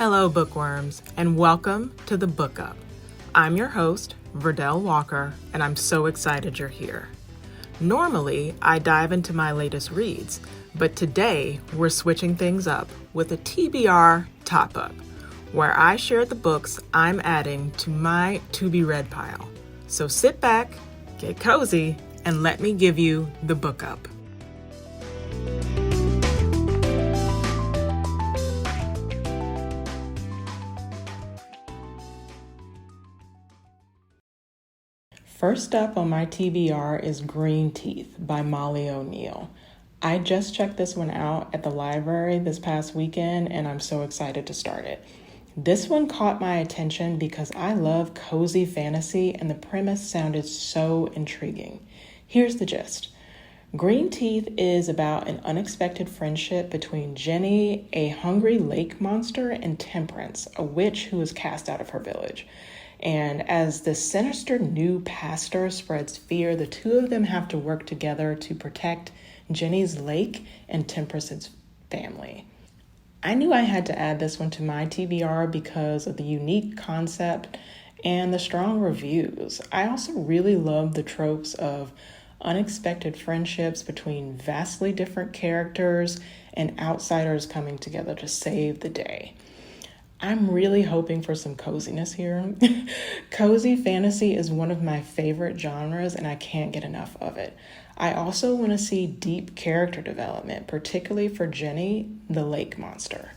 Hello, bookworms, and welcome to the Book Up. I'm your host, Verdell Walker, and I'm so excited you're here. Normally, I dive into my latest reads, but today we're switching things up with a TBR top-up, where I share the books I'm adding to my to-be-read pile. So sit back, get cozy, and let me give you the Book Up. First up on my TBR is Greenteeth by Molly O'Neill. I just checked this one out at the library this past weekend, and I'm so excited to start it. This one caught my attention because I love cozy fantasy, and the premise sounded so intriguing. Here's the gist. Greenteeth is about an unexpected friendship between Jenny, a hungry lake monster, and Temperance, a witch who is cast out of her village. And as the sinister new pastor spreads fear, the two of them have to work together to protect Jenny's lake and Temperance's family. I knew I had to add this one to my TBR because of the unique concept and the strong reviews. I also really love the tropes of unexpected friendships between vastly different characters and outsiders coming together to save the day. I'm really hoping for some coziness here. Cozy fantasy is one of my favorite genres, and I can't get enough of it. I also want to see deep character development, particularly for Jenny, the lake monster.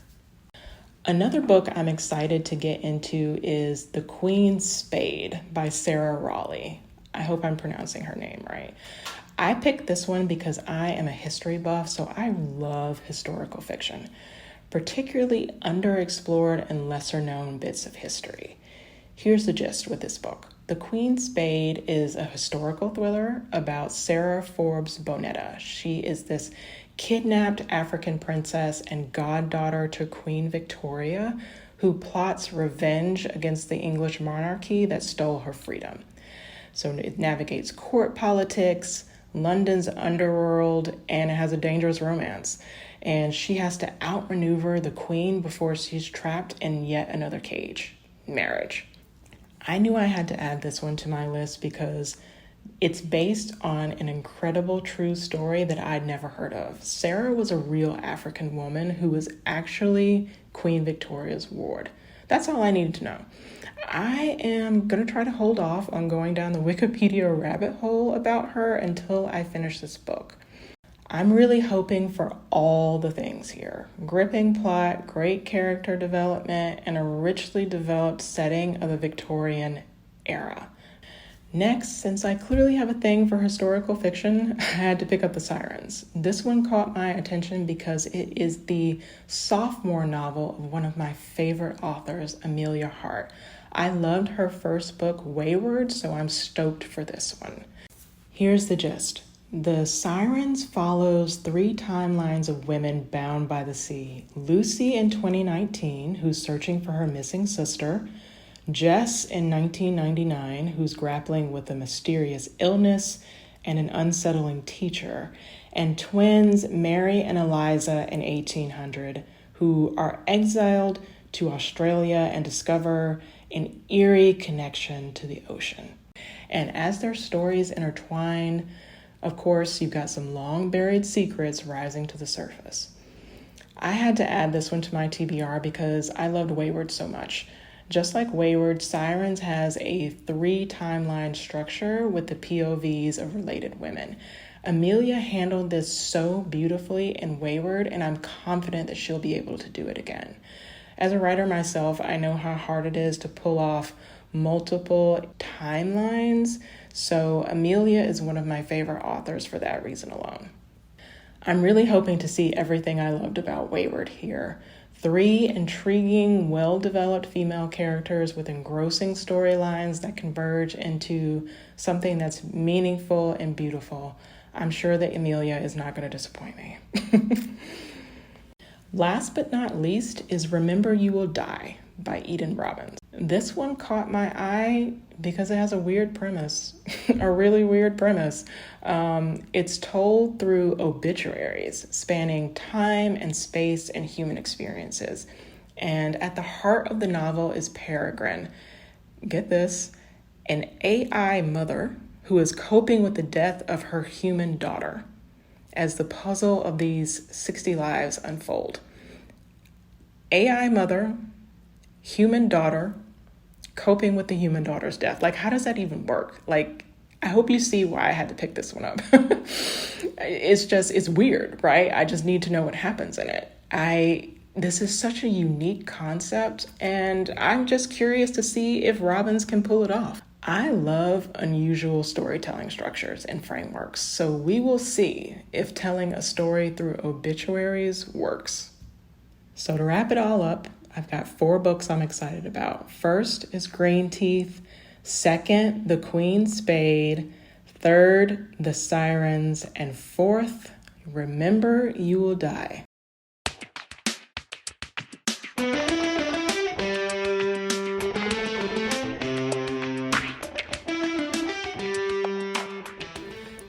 Another book I'm excited to get into is The Queen's Spade by Sarah Raughley. I hope I'm pronouncing her name right. I picked this one because I am a history buff, so I love historical fiction, particularly underexplored and lesser-known bits of history. Here's the gist with this book. The Queen's Spade is a historical thriller about Sarah Forbes Bonetta. She is this kidnapped African princess and goddaughter to Queen Victoria who plots revenge against the English monarchy that stole her freedom. So it navigates court politics, London's underworld, and it has a dangerous romance. And she has to outmaneuver the queen before she's trapped in yet another cage, marriage. I knew I had to add this one to my list because it's based on an incredible true story that I'd never heard of. Sarah was a real African woman who was actually Queen Victoria's ward. That's all I needed to know. I am going to try to hold off on going down the Wikipedia rabbit hole about her until I finish this book. I'm really hoping for all the things here. Gripping plot, great character development, and a richly developed setting of the Victorian era. Next, since I clearly have a thing for historical fiction, I had to pick up the Sirens. This one caught my attention because it is the sophomore novel of one of my favorite authors, Emilia Hart. I loved her first book, Weyward, so I'm stoked for this one. Here's the gist. The Sirens follows 3 timelines of women bound by the sea. Lucy in 2019, who's searching for her missing sister. Jess in 1999, who's grappling with a mysterious illness and an unsettling teacher. And twins Mary and Eliza in 1800, who are exiled to Australia and discover an eerie connection to the ocean. And as their stories intertwine, of course, you've got some long-buried secrets rising to the surface. I had to add this one to my TBR because I loved Weyward so much. Just like Weyward, Sirens has a 3-timeline structure with the POVs of related women. Emilia handled this so beautifully in Weyward, and I'm confident that she'll be able to do it again. As a writer myself, I know how hard it is to pull off multiple timelines, so Emilia is one of my favorite authors for that reason alone. I'm really hoping to see everything I loved about Weyward here. 3 intriguing, well-developed female characters with engrossing storylines that converge into something that's meaningful and beautiful. I'm sure that Emilia is not going to disappoint me. Last but not least is Remember You Will Die by Eden Robbins. This one caught my eye because it has a weird premise, a really weird premise. It's told through obituaries spanning time and space and human experiences. And at the heart of the novel is Peregrine. Get this, an AI mother who is coping with the death of her human daughter as the puzzle of these 60 lives unfold. AI mother, human daughter, coping with the human daughter's death. Like, how does that even work? Like, I hope you see why I had to pick this one up. It's weird, right? I just need to know what happens in it. This is such a unique concept, and I'm just curious to see if Robbins can pull it off. I love unusual storytelling structures and frameworks, so we will see if telling a story through obituaries works. So to wrap it all up, I've got 4 books I'm excited about. First is Greenteeth. Second, The Queen's Spade. Third, The Sirens. And fourth, Remember You Will Die.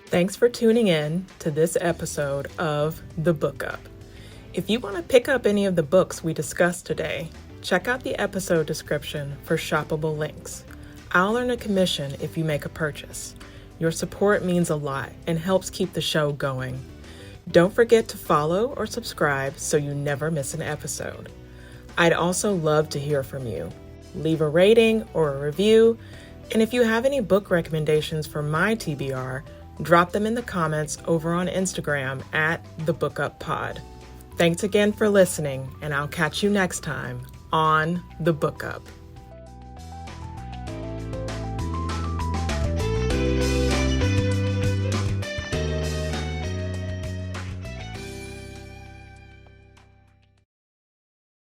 Thanks for tuning in to this episode of The Book Up. If you want to pick up any of the books we discussed today, check out the episode description for shoppable links. I'll earn a commission if you make a purchase. Your support means a lot and helps keep the show going. Don't forget to follow or subscribe so you never miss an episode. I'd also love to hear from you. Leave a rating or a review, and if you have any book recommendations for my TBR, drop them in the comments over on Instagram at The Book Up Pod. Thanks again for listening, and I'll catch you next time on The Book Up.